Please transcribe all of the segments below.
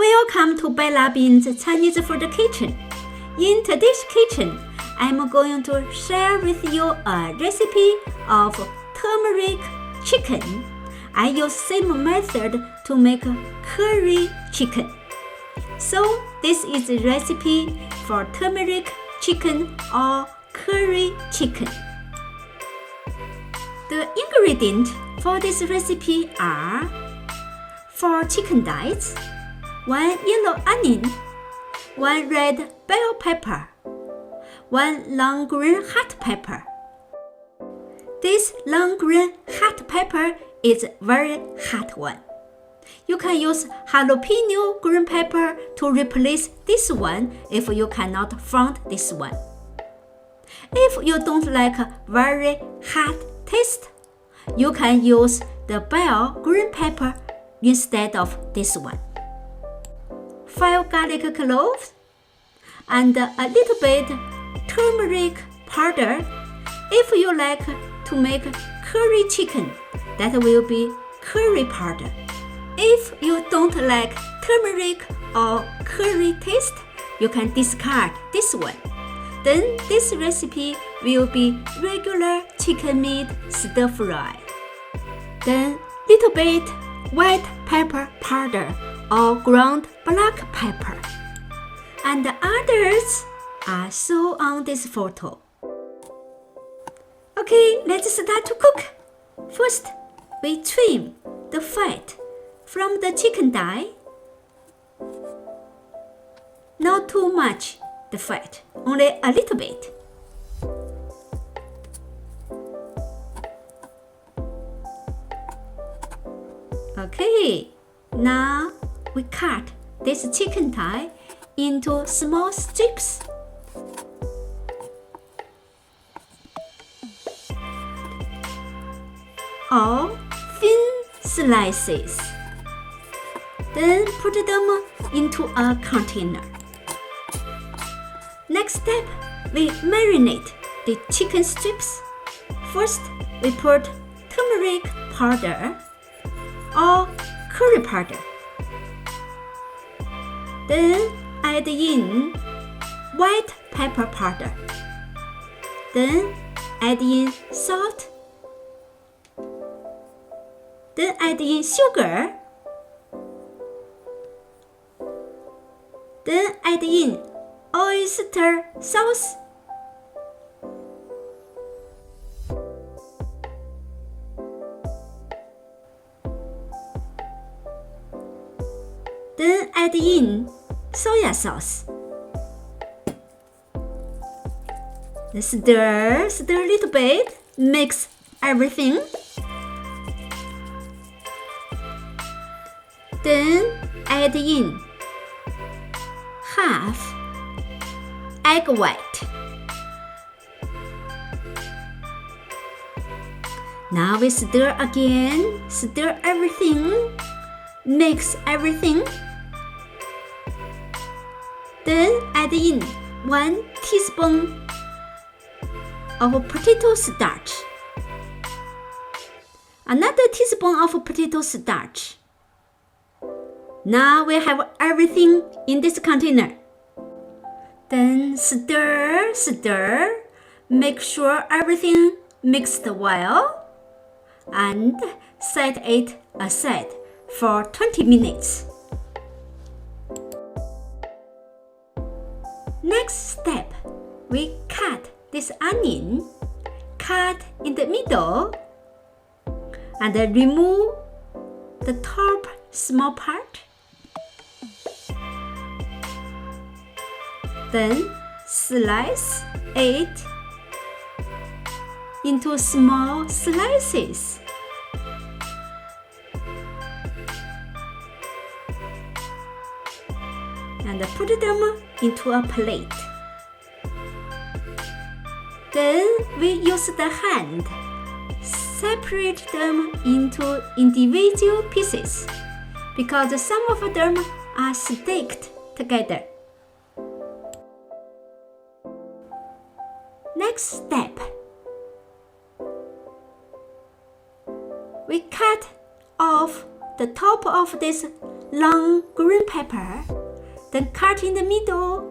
Welcome to Bellabin's Chinese Food Kitchen. In today's kitchen, I'm going to share with you a recipe of turmeric chicken. I use same method to make curry chicken. So this is a recipe for turmeric chicken or curry chicken. The ingredients for this recipe are 4 chicken thighs, 1 yellow onion, 1 red bell pepper, 1 long green hot pepper. This long green hot pepper is very hot one. You can use jalapeno green pepper to replace this one if you cannot find this one. If you don't like very hot taste, you can use the bell green pepper instead of this one. 5 garlic cloves and a little bit turmeric powder. If you like to make curry chicken, that will be curry powder. If you don't like turmeric or curry taste, you can discard this one. Then this recipe will be regular chicken meat stir fry. Then little bit white pepper powder or ground black pepper. And the others are shown on this photo. Okay, let's start to cook. First, we trim the fat from the chicken thigh. Not too much the fat, only a little bit. Okay, now we cut this chicken thigh into small strips. Or thin slices. Then put them into a container. Next step, we marinate the chicken strips. First, we put turmeric powder or curry powder. Then add in white pepper powder. Then add in salt. Then add in sugar. Then add in oyster sauce. Then add in soya sauce. Stir a little bit, mix everything. Then add in half egg white. Now we stir again, stir everything, mix everything. Then add in 1 teaspoon of potato starch, another teaspoon of potato starch. Now we have everything in this container. Then stir, make sure everything mixed well, and set it aside for 20 minutes. Next step, we cut this onion, cut in the middle, and remove the top small part. Then slice it into small slices. And put them into a plate. Then we use the hand, separate them into individual pieces because some of them are staked together. Next step, we cut off the top of this long green pepper, then cut in the middle,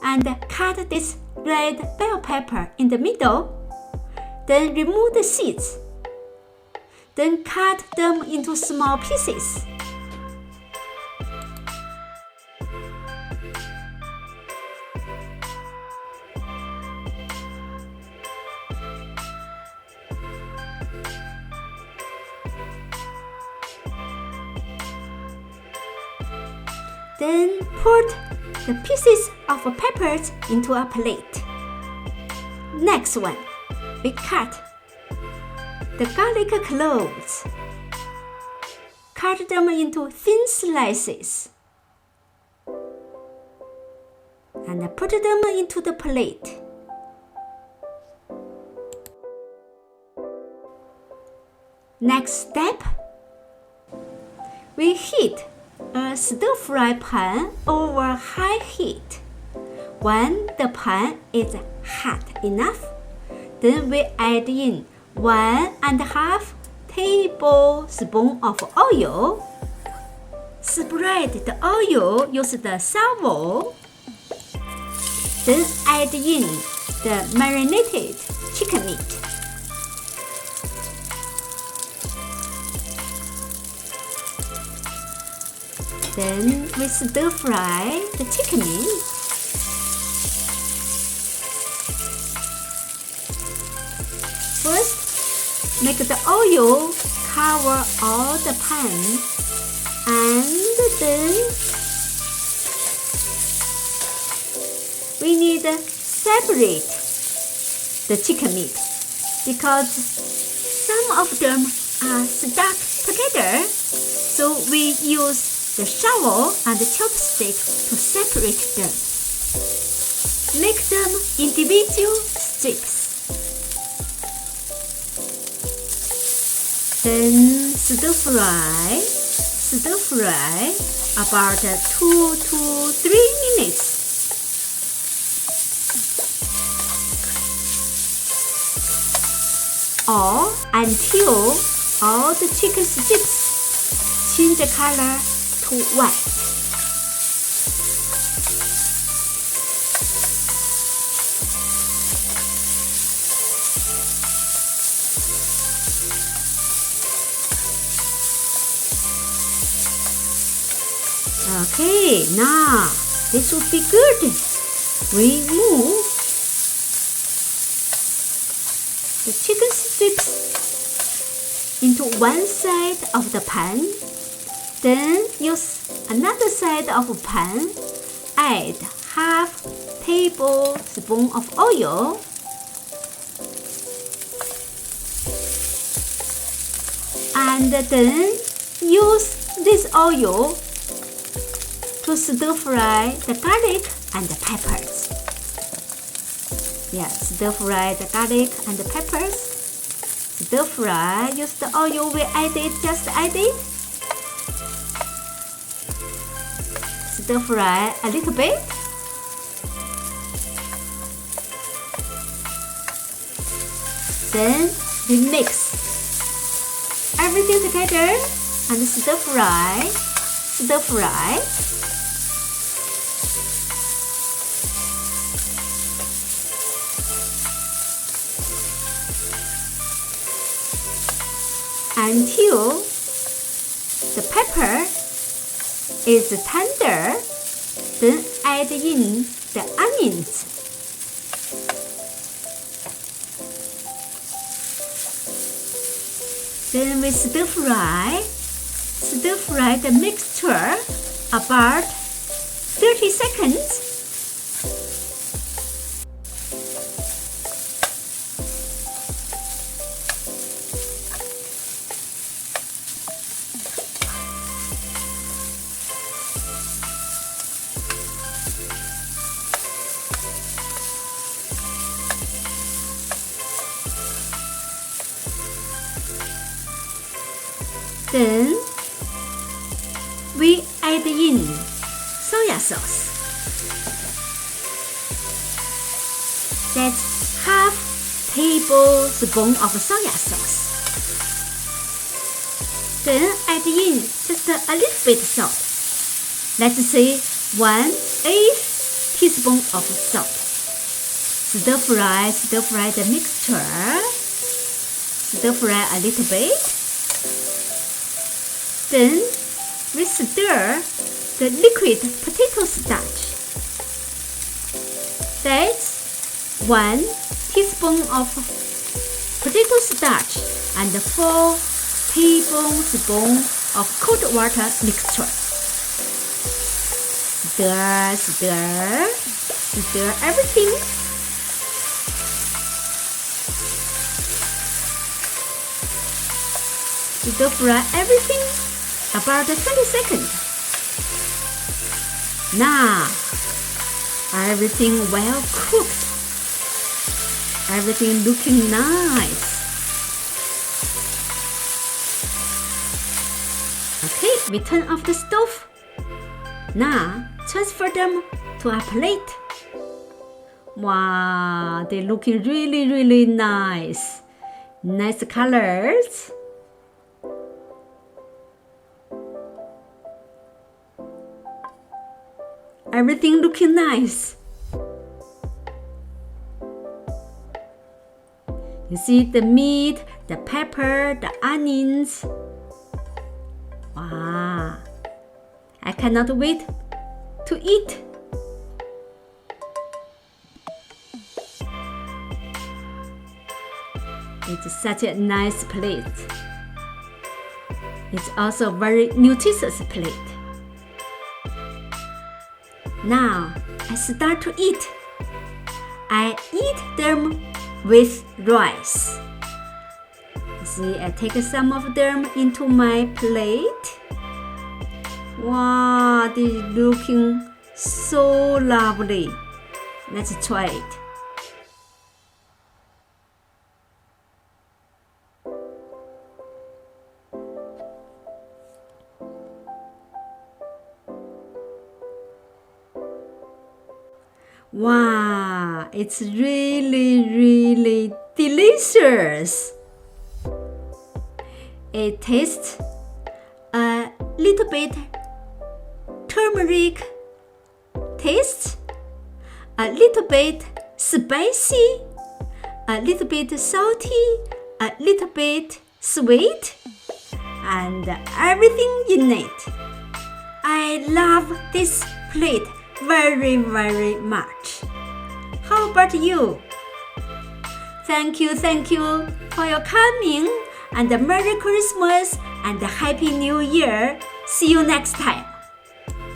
and cut this red bell pepper in the middle, then remove the seeds, then cut them into small pieces. Then put the pieces of peppers into a plate. Next one, we cut the garlic cloves. Cut them into thin slices and put them into the plate. Next step, we heat a stir-fry pan over high heat. When the pan is hot enough, then we add in 1.5 tablespoons of oil. Spread the oil using the salvo. Then add in the marinated chicken meat. Then we stir fry the chicken meat. First, make the oil cover all the pan, and then we need to separate the chicken meat because some of them are stuck together, so we use the shovel and the chopstick to separate them. Make them individual strips. Then stir fry about 2 to 3 minutes. Or until all the chicken strips change color to white. Okay, now this would be good. We move the chicken strips into one side of the pan. Then use another side of a pan, add half tablespoon of oil, and then use this oil to stir fry the garlic and the peppers. Stir fry the garlic and the peppers. Stir fry, use the oil we just added. Stir fry a little bit. Then we mix everything together and stir fry. Until the pepper is tender, then add in the onions. Then we stir fry the mixture about 30 seconds. Then we add in soya sauce. That's half tablespoons of soy sauce. Then add in just a little bit salt. Let's say 1/8 teaspoon of salt. Stir fry the mixture. Stir fry a little bit. Then we stir the liquid potato starch. That's 1 teaspoon of potato starch and 4 tablespoons of cold water mixture. Stir everything. Stir fry everything about 20 seconds. Now, everything well cooked. Everything looking nice. Okay, we turn off the stove. Now, transfer them to a plate. Wow, they're looking really nice. Nice colors. Everything looking nice. You see the meat, the pepper, the onions. Wow, I cannot wait to eat. It's such a nice plate. It's also a very nutritious plate. Now, I start to eat. I eat them with rice. See, I take some of them into my plate. Wow, they're looking so lovely. Let's try it. Wow, it's really delicious. It tastes a little bit turmeric taste, a little bit spicy, a little bit salty, a little bit sweet, and everything in it. I love this plate very much. How about you? Thank you for your coming, and Merry Christmas and Happy New Year. See you next time.